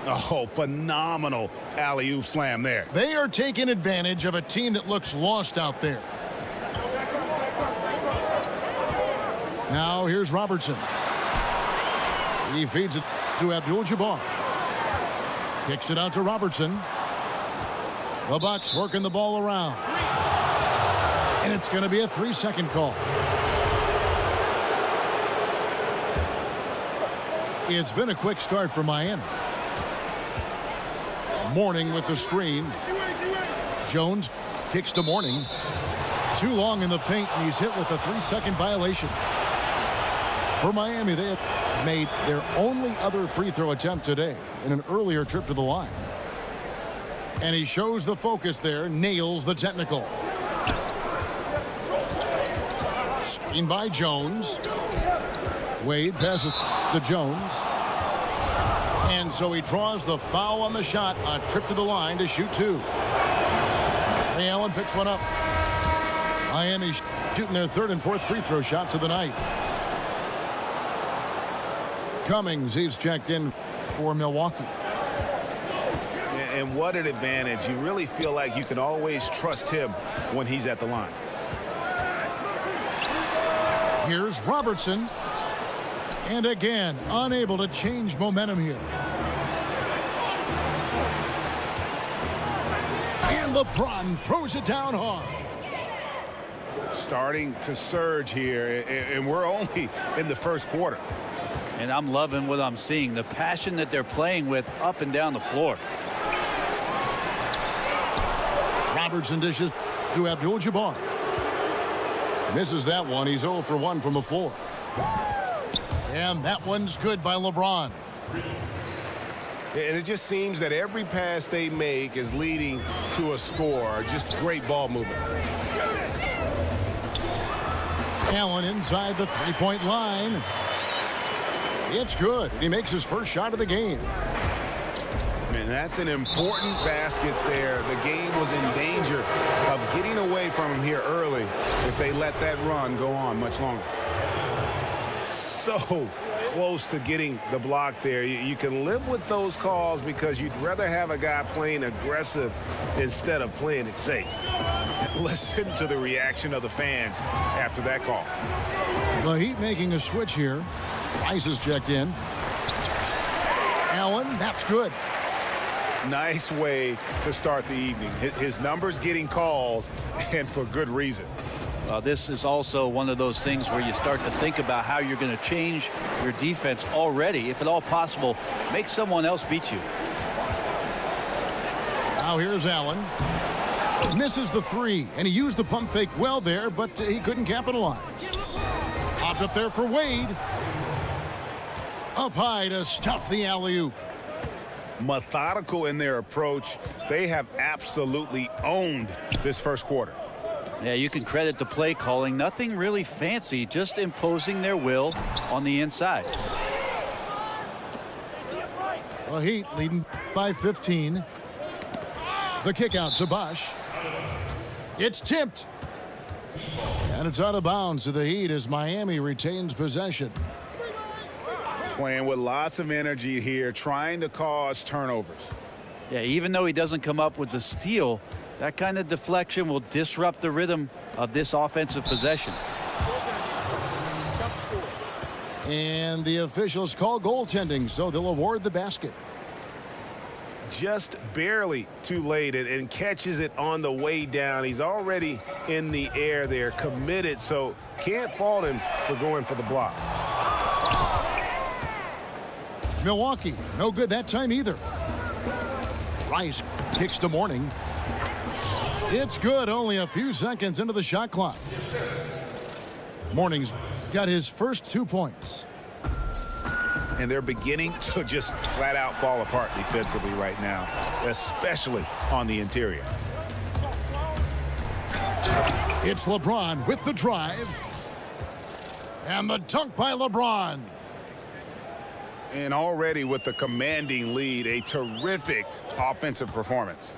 Oh, phenomenal alley-oop slam there. They are taking advantage of a team that looks lost out there. Now here's Robertson. He feeds it to Abdul-Jabbar. Kicks it out to Robertson. The Bucks working the ball around. And it's going to be a 3-second call. It's been a quick start for Miami. Mourning with the screen. Jones kicks to Mourning. Too long in the paint, and he's hit with a 3-second violation. For Miami, they have made their only other free throw attempt today in an earlier trip to the line. And he shows the focus there, nails the technical. Screen by Jones. Wade passes to Jones. And so he draws the foul on the shot, a trip to the line to shoot two. Ray Allen picks one up. Miami shooting their third and fourth free throw shots of the night. Cummings, he's checked in for Milwaukee. And what an advantage. You really feel like you can always trust him when he's at the line. Here's Robertson. And again, unable to change momentum here. And LeBron throws it down hard. Starting to surge here, and we're only in the first quarter. And I'm loving what I'm seeing, the passion that they're playing with up and down the floor. Robertson dishes to Abdul-Jabbar. Misses that one. He's 0 for 1 from the floor. And that one's good by LeBron. And it just seems that every pass they make is leading to a score. Just great ball movement. Allen inside the three-point line. It's good. He makes his first shot of the game. And that's an important basket there. The game was in danger of getting away from him here early if they let that run go on much longer. So close to getting the block there. You can live with those calls because you'd rather have a guy playing aggressive instead of playing it safe. Listen to the reaction of the fans after that call. The Heat making a switch here. Rice is checked in. Allen, that's good. Nice way to start the evening. His numbers getting called, and for good reason. This is also one of those things where you start to think about how you're going to change your defense already. If at all possible, make someone else beat you. Now here's Allen. Misses the three, and he used the pump fake well there, but he couldn't capitalize. Popped up there for Wade. Up high to stuff the alley-oop. Methodical in their approach. They have absolutely owned this first quarter. Yeah, you can credit the play calling. Nothing really fancy, just imposing their will on the inside. The Heat leading by 15. The kick out to Bosh. It's tipped. And it's out of bounds to the Heat as Miami retains possession. Playing with lots of energy here, trying to cause turnovers. Yeah, even though he doesn't come up with the steal, that kind of deflection will disrupt the rhythm of this offensive possession. And the officials call goaltending, so they'll award the basket. Just barely too late and catches it on the way down. He's already in the air there, committed, so can't fault him for going for the block. Milwaukee, no good that time either. Rice kicks to Mourning. It's good, only a few seconds into the shot clock. Mourning's got his first 2 points. And they're beginning to just flat out fall apart defensively right now, especially on the interior. It's LeBron with the drive. And the dunk by LeBron. And already with the commanding lead, a terrific offensive performance.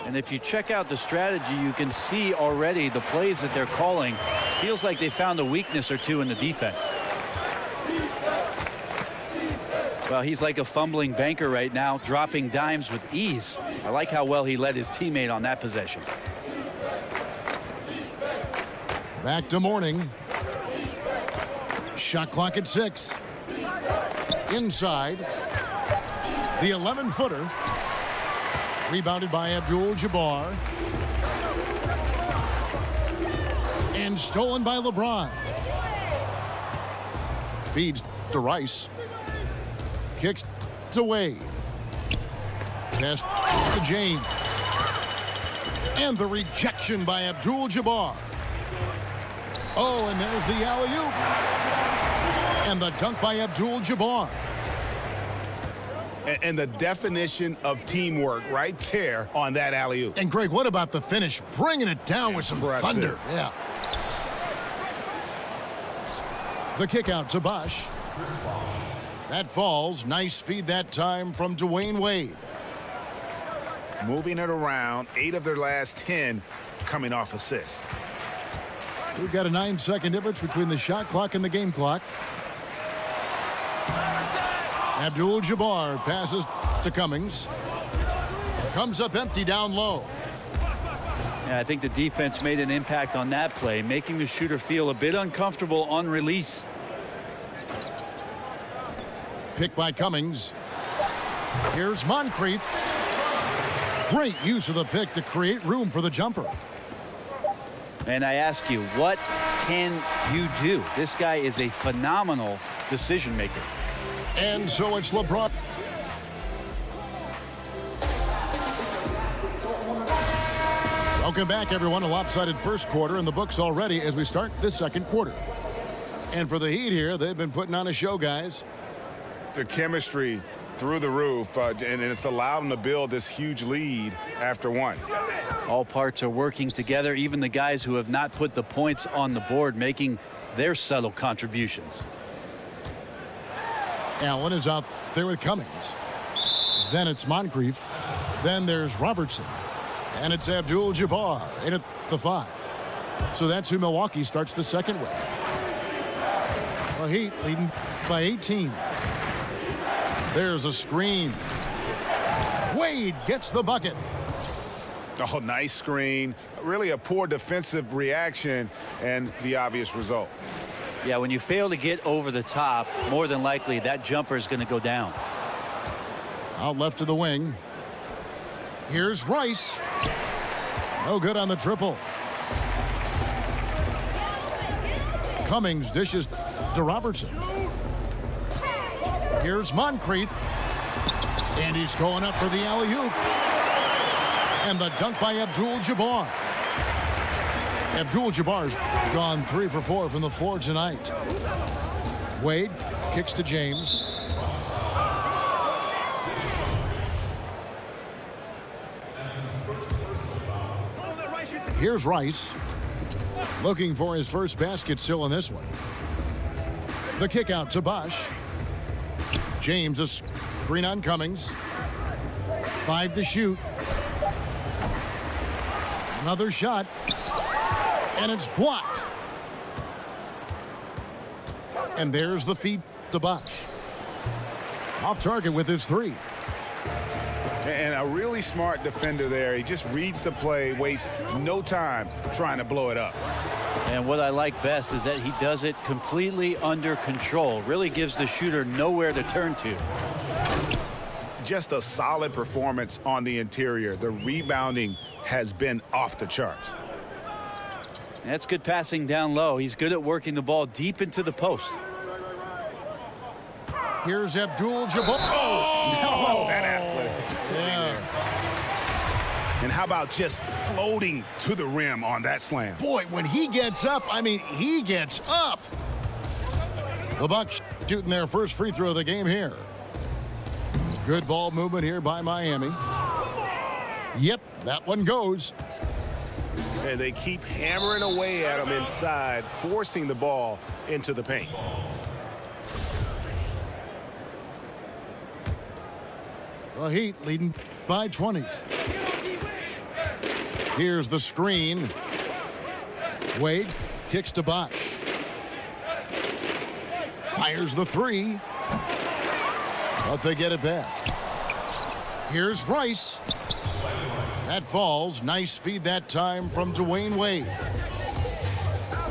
And if you check out the strategy, you can see already the plays that they're calling. Feels like they found a weakness or two in the defense. Well, he's like a fumbling banker right now, dropping dimes with ease. I like how well he led his teammate on that possession. Back to Mourning. Shot clock at 6. Inside. The 11-footer. Rebounded by Abdul-Jabbar. And stolen by LeBron. Feeds to Rice. Kicks to Wade. Pass to James. And the rejection by Abdul-Jabbar. Oh, and there's the alley-oop. And the dunk by Abdul-Jabbar. And the definition of teamwork right there on that alley-oop. And Greg, what about the finish? Bringing it down with some Impressive. thunder. Yeah. The kick out to Bosh. That falls. Nice feed that time from Dwayne Wade. Moving it around, 8 of their last 10 coming off assists. We've got a 9-second difference between the shot clock and the game clock. Abdul-Jabbar passes to Cummings. Comes up empty down low. Yeah, I think the defense made an impact on that play, making the shooter feel a bit uncomfortable on release. Pick by Cummings. Here's Moncrief. Great use of the pick to create room for the jumper. And I ask you, what can you do? This guy is a phenomenal decision maker. And so it's LeBron. Welcome back, everyone. A lopsided first quarter in the books already as we start this second quarter. And for the Heat here, they've been putting on a show, guys. The chemistry through the roof, and it's allowed them to build this huge lead after one. All parts are working together, even the guys who have not put the points on the board making their subtle contributions. Allen is out there with Cummings. Then it's Moncrief. Then there's Robertson. And it's Abdul-Jabbar in at the 5. So that's who Milwaukee starts the second with. The Heat leading by 18. There's a screen. Wade gets the bucket. Oh, nice screen. Really a poor defensive reaction and the obvious result. Yeah, when you fail to get over the top, more than likely that jumper is going to go down. Out left to the wing. Here's Rice. No good on the triple. Cummings dishes to Robertson. Here's Moncrief. And he's going up for the alley-oop. And the dunk by Abdul-Jabbar. Abdul-Jabbar's gone 3 for 4 from the floor tonight. Wade kicks to James. Here's Rice. Looking for his first basket still in this one. The kick out to Bosh. James a screen on Cummings. 5 to shoot. Another shot. And it's blocked. And there's the feed to Bosh. Off target with his 3. And a really smart defender there. He just reads the play, wastes no time trying to blow it up. And what I like best is that he does it completely under control. Really gives the shooter nowhere to turn to. Just a solid performance on the interior. The rebounding has been off the charts. That's good passing down low. He's good at working the ball deep into the post. Here's Abdul-Jabbar. Oh, that athletic. Yeah. And how about just floating to the rim on that slam? Boy, when he gets up, I mean, he gets up. The Bucks shooting their first free throw of the game here. Good ball movement here by Miami. Yep, that one goes. And they keep hammering away at him inside, forcing the ball into the paint. The Heat leading by 20. Here's the screen. Wade kicks to Bosh. Fires the 3. But they get it back. Here's Rice. That falls. Nice feed that time from Dwayne Wade.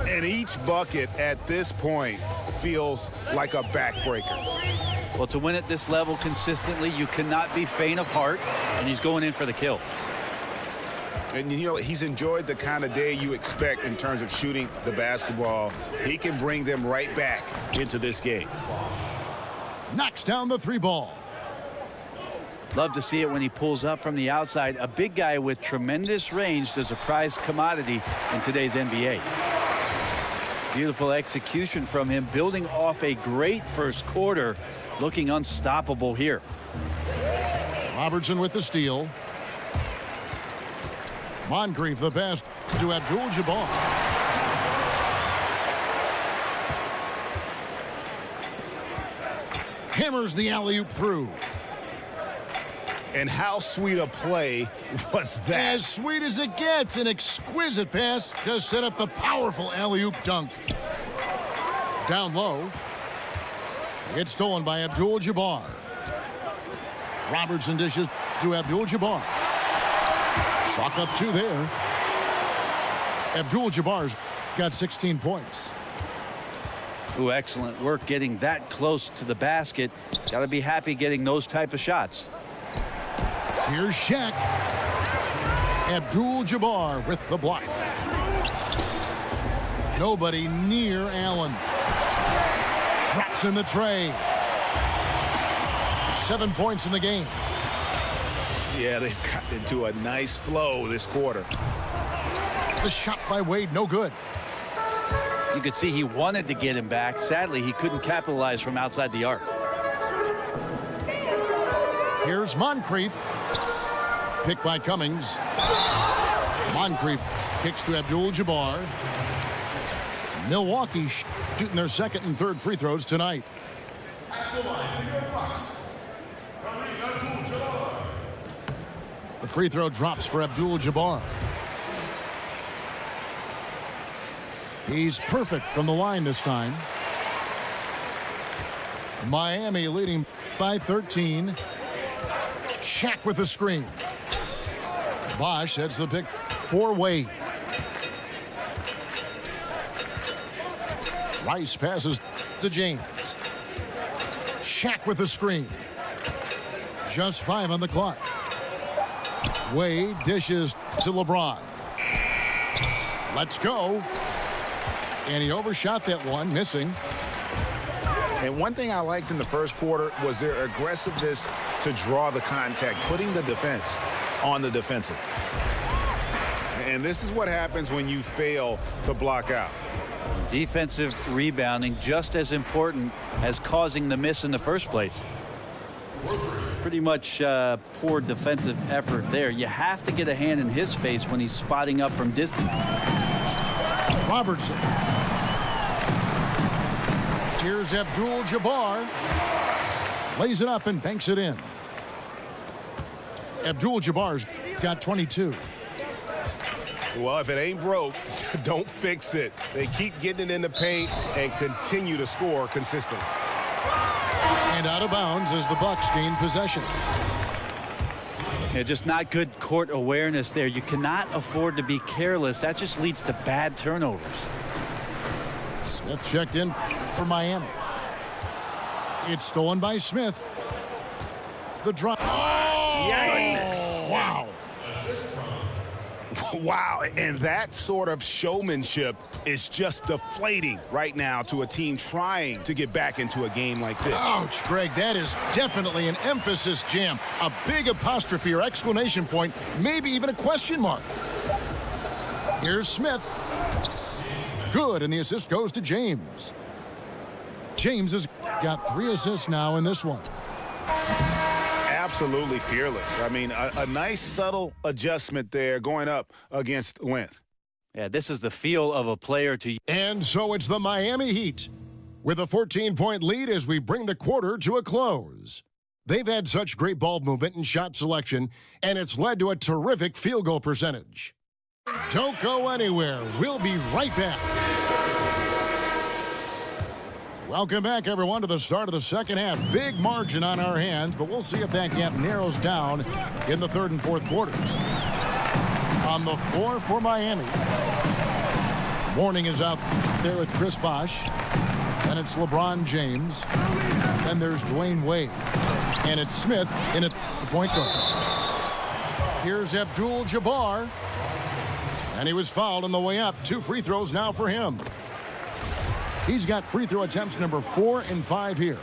And each bucket at this point feels like a backbreaker. Well, to win at this level consistently, you cannot be faint of heart, and he's going in for the kill. And, you know, he's enjoyed the kind of day you expect in terms of shooting the basketball. He can bring them right back into this game. Knocks down the three ball. Love to see it when he pulls up from the outside. A big guy with tremendous range is a prized commodity in today's NBA. Beautiful execution from him, building off a great first quarter, looking unstoppable here. Robertson with the steal. Moncrief the pass to Abdul-Jabbar. Hammers the alley-oop through. And how sweet a play was that? As sweet as it gets. An exquisite pass to set up the powerful alley-oop dunk. Down low. It's stolen by Abdul-Jabbar. Robertson dishes to Abdul-Jabbar. Chalk up two there. Abdul-Jabbar's got 16 points. Ooh, excellent work getting that close to the basket. Got to be happy getting those type of shots. Here's Shaq. Abdul-Jabbar with the block. Nobody near Allen. Drops in the tray. 7 points in the game. Yeah, they've gotten into a nice flow this quarter. The shot by Wade, no good. You could see he wanted to get him back. Sadly, he couldn't capitalize from outside the arc. Here's Moncrief. Picked by Cummings. Moncrief kicks to Abdul-Jabbar. Milwaukee shooting their second and third free throws tonight. The free throw drops for Abdul-Jabbar. He's perfect from the line this time. Miami leading by 13. Shaq with the screen. Bosch heads the pick for Wade. Rice passes to James. Shaq with the screen. Just 5 on the clock. Wade dishes to LeBron. Let's go. And he overshot that one, missing. And one thing I liked in the first quarter was their aggressiveness to draw the contact, putting the defense on the defensive. And this is what happens when you fail to block out. Defensive rebounding just as important as causing the miss in the first place. Pretty much poor defensive effort there. You have to get a hand in his face when he's spotting up from distance. Robertson. Here's Abdul-Jabbar. Lays it up and banks it in. Abdul-Jabbar's got 22. Well, if it ain't broke, don't fix it. They keep getting it in the paint and continue to score consistently. And out of bounds as the Bucks gain possession. Yeah, just not good court awareness there. You cannot afford to be careless. That just leads to bad turnovers. Smith checked in for Miami. It's stolen by Smith. The drop. Oh! Yikes! Wow. Wow, and that sort of showmanship is just deflating right now to a team trying to get back into a game like this. Ouch, Greg, that is definitely an emphasis jam. A big apostrophe or exclamation point, maybe even a question mark. Here's Smith. Good, and the assist goes to James. James has got 3 assists now in this one. Absolutely fearless. I mean, a nice subtle adjustment there going up against length. Yeah, this is the feel of a player to... And so it's the Miami Heat with a 14-point lead as we bring the quarter to a close. They've had such great ball movement and shot selection, and it's led to a terrific field goal percentage. Don't go anywhere. We'll be right back. Welcome back, everyone, to the start of the second half. Big margin on our hands, but we'll see if that gap narrows down in the third and fourth quarters. On the floor for Miami. Mourning is out there with Chris Bosh. And it's LeBron James. Then there's Dwayne Wade. And it's Smith in at the point guard. Here's Abdul-Jabbar. And he was fouled on the way up. 2 free throws now for him. He's got free throw attempts number 4 and 5 here.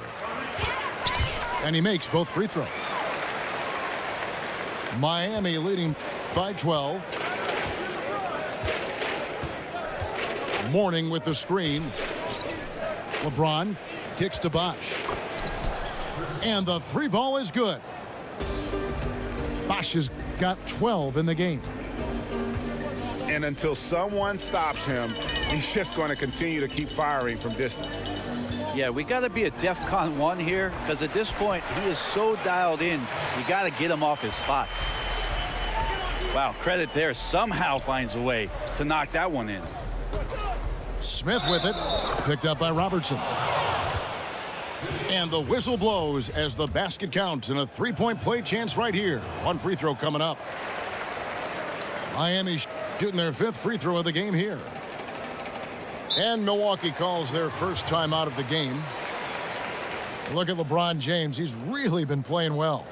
And he makes both free throws. Miami leading by 12. Mourning with the screen. LeBron kicks to Bosh. And the 3 ball is good. Bosh has got 12 in the game. And until someone stops him, he's just going to continue to keep firing from distance. Yeah, we got to be a DEFCON 1 here, because at this point, he is so dialed in, you got to get him off his spots. Wow, credit there. Somehow finds a way to knock that one in. Smith with it, picked up by Robertson. And the whistle blows as the basket counts, and a 3-point play chance right here. 1 free throw coming up. Miami shooting their 5th free throw of the game here. And Milwaukee calls their first time out of the game. Look at LeBron James. He's really been playing well.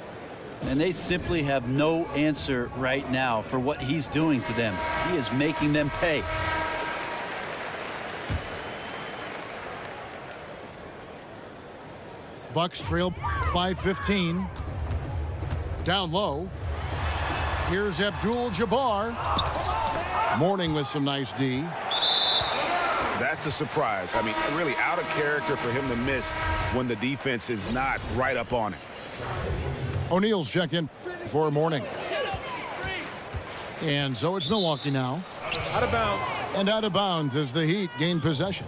And they simply have no answer right now for what he's doing to them. He is making them pay. Bucks trail by 15. Down low. Here's Abdul-Jabbar. Mourning with some nice D. That's a surprise. I mean, really out of character for him to miss when the defense is not right up on it. O'Neal's checked in for Mourning. And so it's Milwaukee now. Out of bounds. And out of bounds as the Heat gain possession.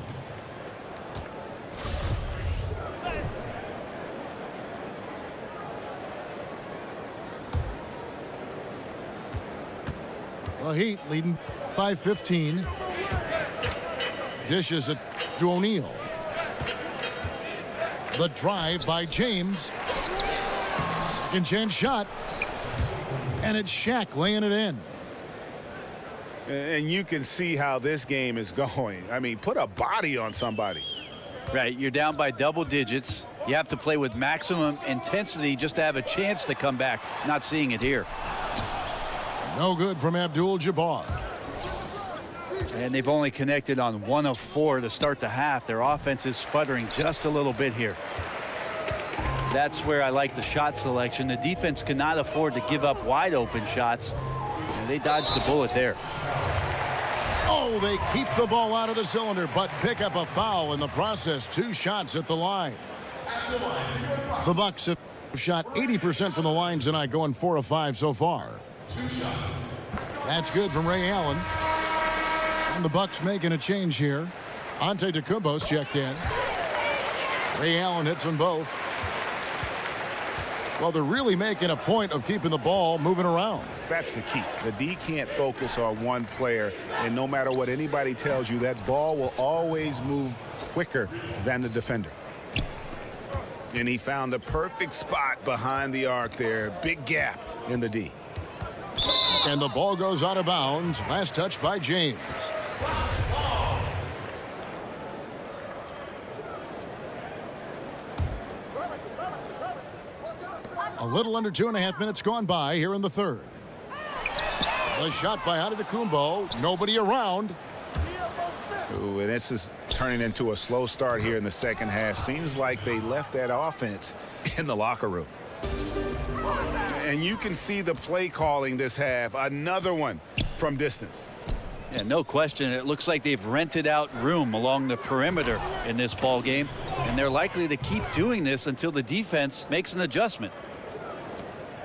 The Heat leading by 15. Dishes it to O'Neal. The drive by James. Second chance shot. And it's Shaq laying it in. And you can see how this game is going. I mean, put a body on somebody. Right, you're down by double digits. You have to play with maximum intensity just to have a chance to come back. Not seeing it here. No good from Abdul-Jabbar. And they've only connected on 1 of 4 to start the half. Their offense is sputtering just a little bit here. That's where I like the shot selection. The defense cannot afford to give up wide open shots. And they dodged the bullet there. Oh, they keep the ball out of the cylinder, but pick up a foul in the process. 2 shots at the line. The Bucks have shot 80% from the line tonight, going 4 of 5 so far. 2 shots. That's good from Ray Allen. And the Bucks making a change here. Antetokounmpo's checked in. Ray Allen hits them both. Well, they're really making a point of keeping the ball moving around. That's the key. The D can't focus on one player, and no matter what anybody tells you, that ball will always move quicker than the defender. And he found the perfect spot behind the arc there. Big gap in the D. And the ball goes out of bounds. Last touch by James. A little under 2.5 minutes gone by here in the third. The shot by Antetokounmpo. Nobody around. Ooh, and this is turning into a slow start here in the second half. Seems like they left that offense in the locker room. And you can see the play calling this half. Another one from distance. Yeah, no question. It looks like they've rented out room along the perimeter in this ball game, and they're likely to keep doing this until the defense makes an adjustment.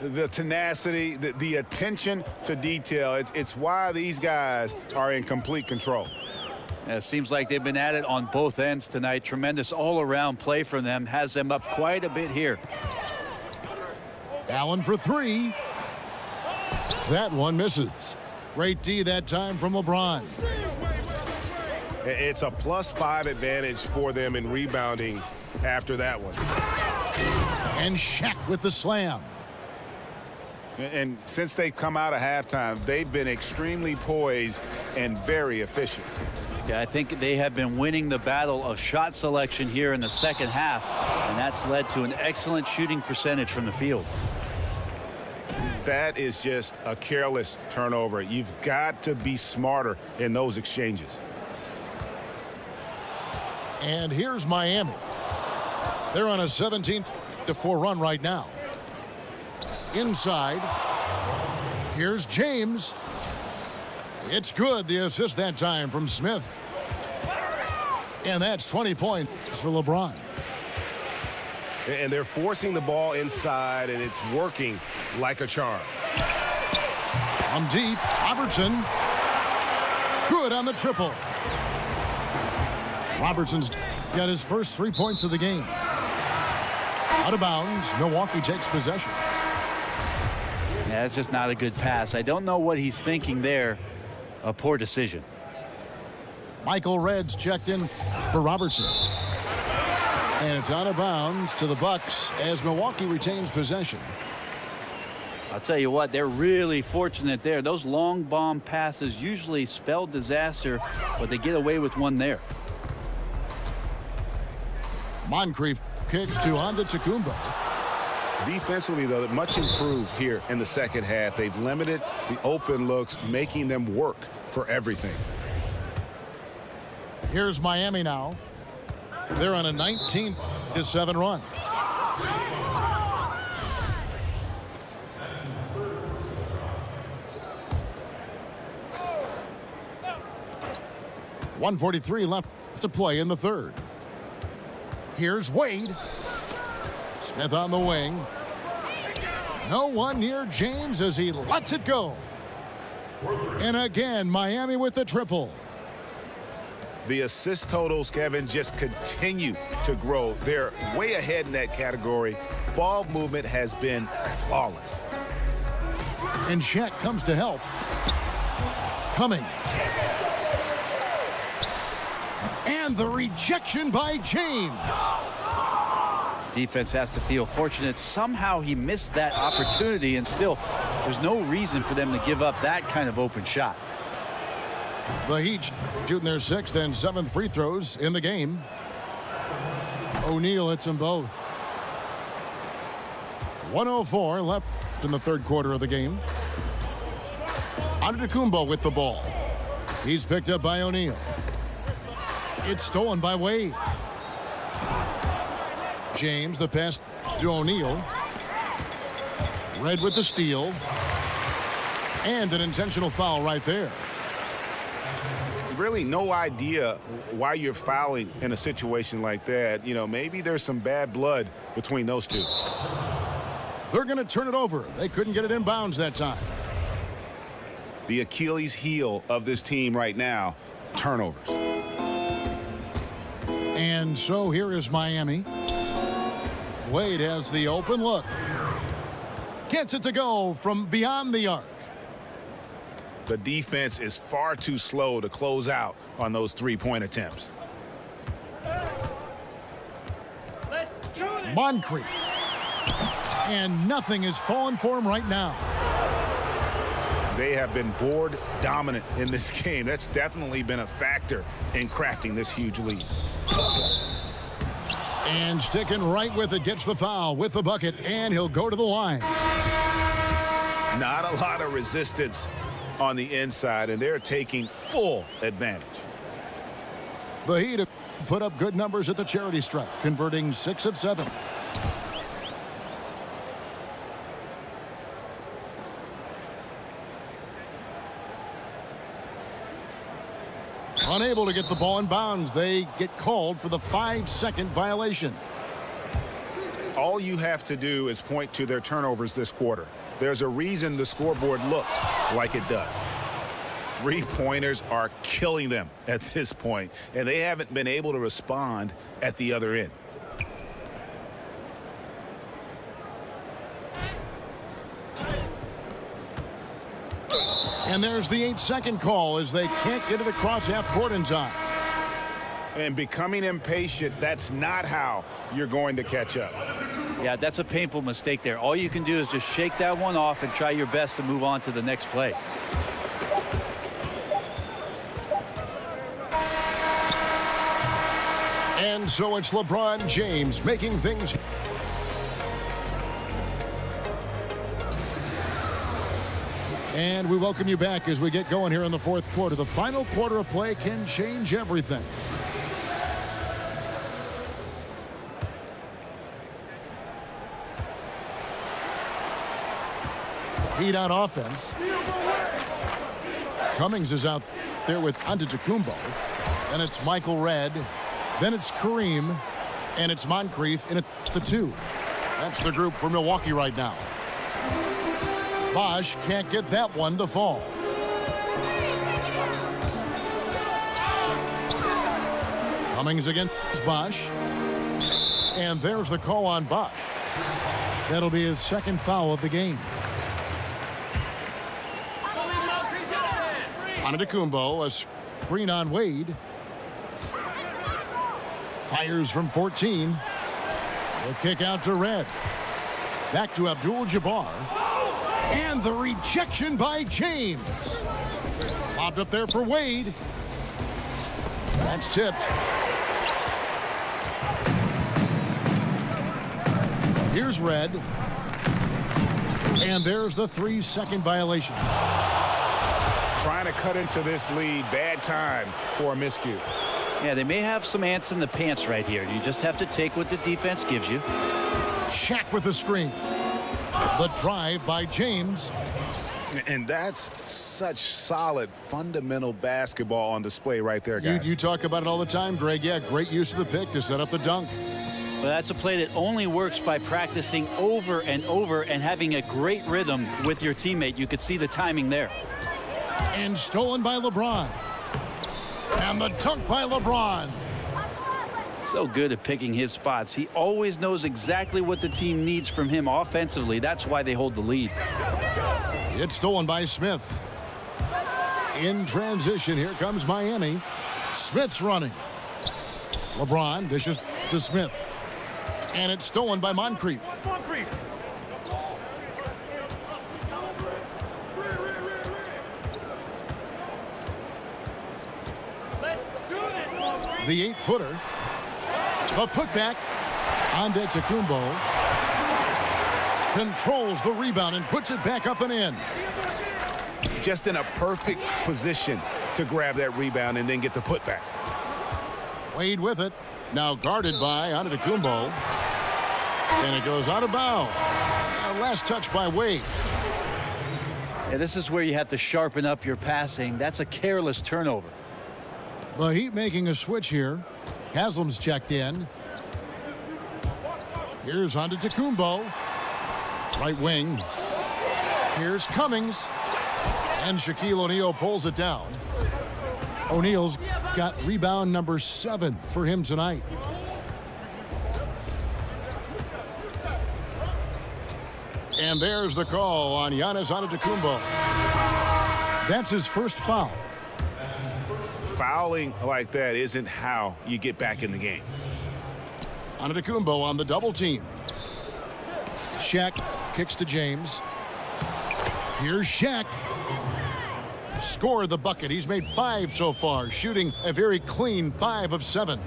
The tenacity, the attention to detail, it's why these guys are in complete control. Yeah, it seems like they've been at it on both ends tonight. Tremendous all-around play from them. Has them up quite a bit here. Allen for 3. That one misses. Great D that time from LeBron. It's a +5 advantage for them in rebounding after that one. And Shaq with the slam. And since they've come out of halftime, they've been extremely poised and very efficient. Yeah, I think they have been winning the battle of shot selection here in the second half, and that's led to an excellent shooting percentage from the field. That is just a careless turnover. You've got to be smarter in those exchanges. And here's Miami. They're on a 17-4 run right now. Inside. Here's James. It's good. The assist that time from Smith. And that's 20 points for LeBron. And they're forcing the ball inside, and it's working like a charm. On deep, Robertson. Good on the triple. Robertson's got his first 3 points of the game. Out of bounds, Milwaukee takes possession. Yeah, it's just not a good pass. I don't know what he's thinking there. A poor decision. Michael Reds checked in for Robertson. And it's out of bounds to the Bucks as Milwaukee retains possession. I'll tell you what, they're really fortunate there. Those long bomb passes usually spell disaster, but they get away with one there. Moncrief kicks to Antetokounmpo. Defensively, though, much improved here in the second half. They've limited the open looks, making them work for everything. Here's Miami now. They're on a 19-7 run. .143 left to play in the third. Here's Wade. Smith on the wing. No one near James as he lets it go. And again, Miami with the triple. The assist totals, Kevin, just continue to grow. They're way ahead in that category. Ball movement has been flawless. And Shaq comes to help. Cummings. And the rejection by James. Defense has to feel fortunate. Somehow he missed that opportunity, and still there's no reason for them to give up that kind of open shot. The Heat shooting their 6th and 7th free throws in the game. O'Neal hits them both. 1:04 left in the third quarter of the game. Antetokounmpo with the ball. He's picked up by O'Neal. It's stolen by Wade. James, the pass to O'Neal. Red with the steal. And an intentional foul right there. Really no idea why you're fouling in a situation like that. You know, maybe there's some bad blood between those two. They're going to turn it over. They couldn't get it in bounds that time. The Achilles heel of this team right now, turnovers. And so here is Miami. Wade has the open look. Gets it to go from beyond the arc. The defense is far too slow to close out on those three-point attempts. Moncrief. And nothing is falling for him right now. They have been board dominant in this game. That's definitely been a factor in crafting this huge lead. And sticking right with it, gets the foul with the bucket, and he'll go to the line. Not a lot of resistance on the inside, and they're taking full advantage. The Heat have put up good numbers at the charity stripe, converting 6 of 7. Unable to get the ball in bounds, they get called for the 5-second violation. All you have to do is point to their turnovers this quarter. There's a reason the scoreboard looks like it does. Three-pointers are killing them at this point, and they haven't been able to respond at the other end. And there's the 8-second call as they can't get it across half court in time. And becoming impatient, that's not how you're going to catch up. Yeah, that's a painful mistake there. All you can do is just shake that one off and try your best to move on to the next play. And so it's LeBron James making things. And we welcome you back as we get going here in the fourth quarter. The final quarter of play can change everything. Heat on offense. Cummings is out there with Antetokounmpo. Then it's Michael Redd. Then it's Kareem. And it's Moncrief in at the 2. That's the group for Milwaukee right now. Bosh can't get that one to fall. Cummings against Bosh. And there's the call on Bosh. That'll be his second foul of the game. Antetokounmpo, a screen on Wade. Fires from 14. The kick out to Redd. Back to Abdul-Jabbar. And the rejection by James. Lobbed up there for Wade. That's tipped. Here's Redd. And there's the 3-second violation. Trying to cut into this lead. Bad time for a miscue. Yeah, they may have some ants in the pants right here. You just have to take what the defense gives you. Shaq with the screen. The drive by James. And that's such solid, fundamental basketball on display right there, guys. You talk about it all the time, Greg. Yeah, great use of the pick to set up the dunk. Well, that's a play that only works by practicing over and over and having a great rhythm with your teammate. You could see the timing there. And stolen by LeBron. And the dunk by LeBron. So good at picking his spots. He always knows exactly what the team needs from him offensively. That's why they hold the lead. It's stolen by Smith. In transition, here comes Miami. Smith's running. LeBron dishes to Smith. And it's stolen by Moncrief. The 8-footer. A putback. Antetokounmpo controls the rebound and puts it back up and in. Just in a perfect position to grab that rebound and then get the putback. Wade with it. Now guarded by Antetokounmpo. And it goes out of bounds. Last touch by Wade. Yeah, this is where you have to sharpen up your passing. That's a careless turnover. The Heat making a switch here. Haslam's checked in. Here's Antetokounmpo. Right wing. Here's Cummings. And Shaquille O'Neal pulls it down. O'Neal's got rebound number 7 for him tonight. And there's the call on Giannis Antetokounmpo. That's his first foul. Fouling like that isn't how you get back in the game. Antetokounmpo on the double team. Shaq kicks to James. Here's Shaq. Score the bucket. He's made 5 so far, shooting a very clean 5 of 7.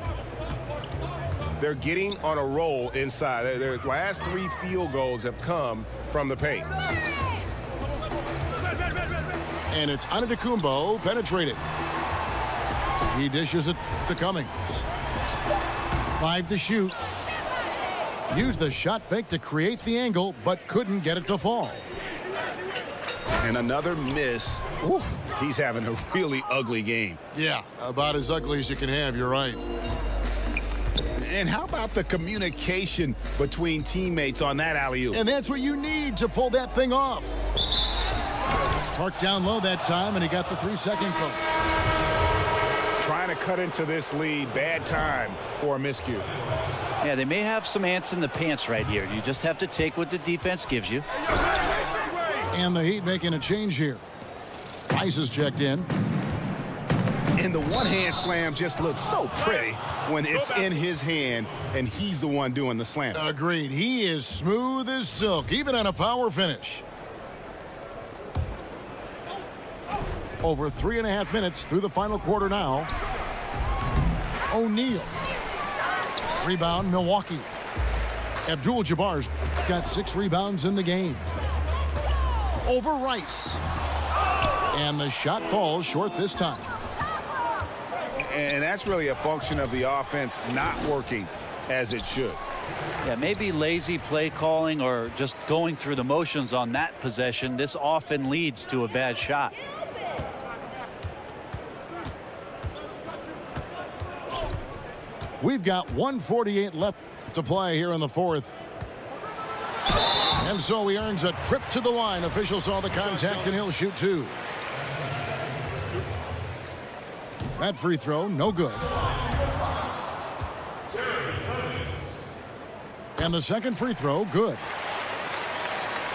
They're getting on a roll inside. Their last 3 field goals have come from the paint. And it's Antetokounmpo penetrating. He dishes it to Cummings. 5 to shoot. Used the shot fake to create the angle, but couldn't get it to fall. And another miss. Ooh, he's having a really ugly game. Yeah, about as ugly as you can have, you're right. And how about the communication between teammates on that alley-oop? And that's what you need to pull that thing off. Parked down low that time, and he got the 3-second call. Trying to cut into this lead. Bad time for a miscue. Yeah, they may have some ants in the pants right here. You just have to take what the defense gives you. And the Heat making a change here. Ice is checked in. And the one-hand slam just looks so pretty when it's in his hand and he's the one doing the slam. Agreed. He is smooth as silk, even on a power finish. Over 3.5 minutes through the final quarter now. O'Neal. Rebound, Milwaukee. Abdul-Jabbar's got 6 rebounds in the game. Over Rice. And the shot falls short this time. And that's really a function of the offense not working as it should. Yeah, maybe lazy play calling or just going through the motions on that possession. This often leads to a bad shot. We've got 1:48 left to play here in the fourth. And so he earns a trip to the line. Officials saw the contact and he'll shoot 2. That free throw, no good. And the second free throw, good.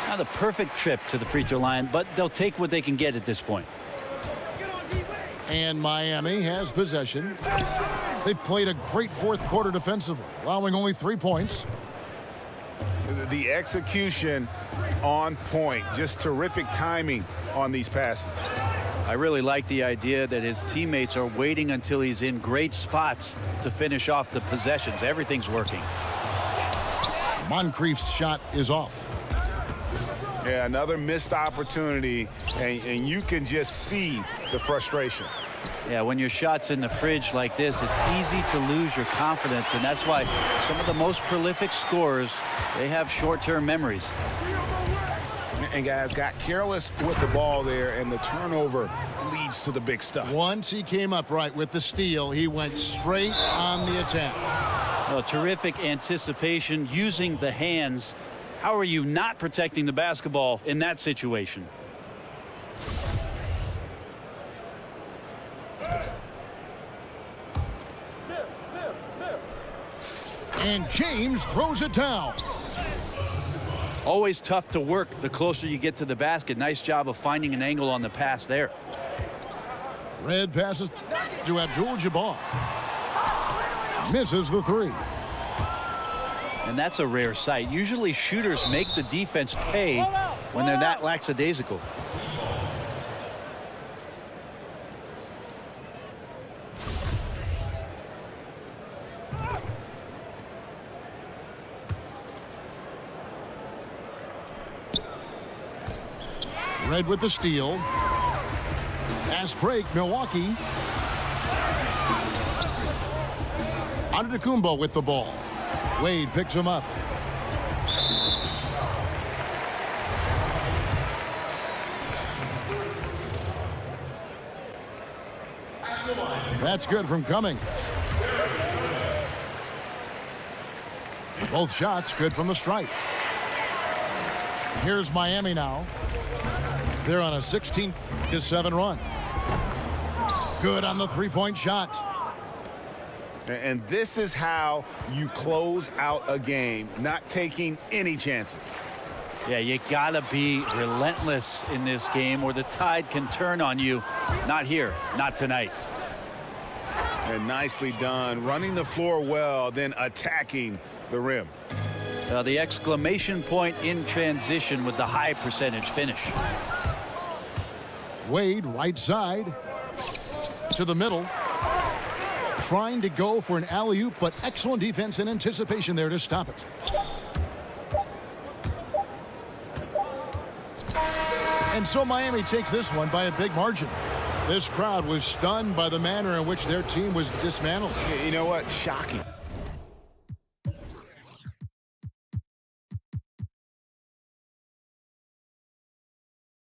Not a perfect trip to the free throw line, but they'll take what they can get at this point. And Miami has possession. They've played a great fourth quarter defensively, allowing only 3 points. The execution on point. Just terrific timing on these passes. I really like the idea that his teammates are waiting until he's in great spots to finish off the possessions. Everything's working. Moncrief's shot is off. Yeah, another missed opportunity, and you can just see the frustration. Yeah, when your shot's in the fridge like this, it's easy to lose your confidence, and that's why some of the most prolific scorers, they have short-term memories. And guys got careless with the ball there, and the turnover leads to the big stuff. Once he came up right with the steal, he went straight on the attack. Well, terrific anticipation using the hands. How are you not protecting the basketball in that situation? And James throws it down. Always tough to work the closer you get to the basket. Nice job of finding an angle on the pass there. Red passes to Abdul-Jabbar. Misses the 3. And that's a rare sight. Usually shooters make the defense pay when they're that lackadaisical. Red with the steal. Fast break, Milwaukee. Antetokounmpo with the ball. Wade picks him up. That's good from Cummings. Both shots good from the stripe. Here's Miami now. They're on a 16-7 run. Good on the three-point shot. And this is how you close out a game, not taking any chances. Yeah, you gotta be relentless in this game or the tide can turn on you. Not here, not tonight. And nicely done, running the floor well, then attacking the rim. The exclamation point in transition with the high percentage finish. Wade right side to the middle. Trying to go for an alley-oop, but excellent defense and anticipation there to stop it. And so Miami takes this one by a big margin. This crowd was stunned by the manner in which their team was dismantled. You know what? Shocking.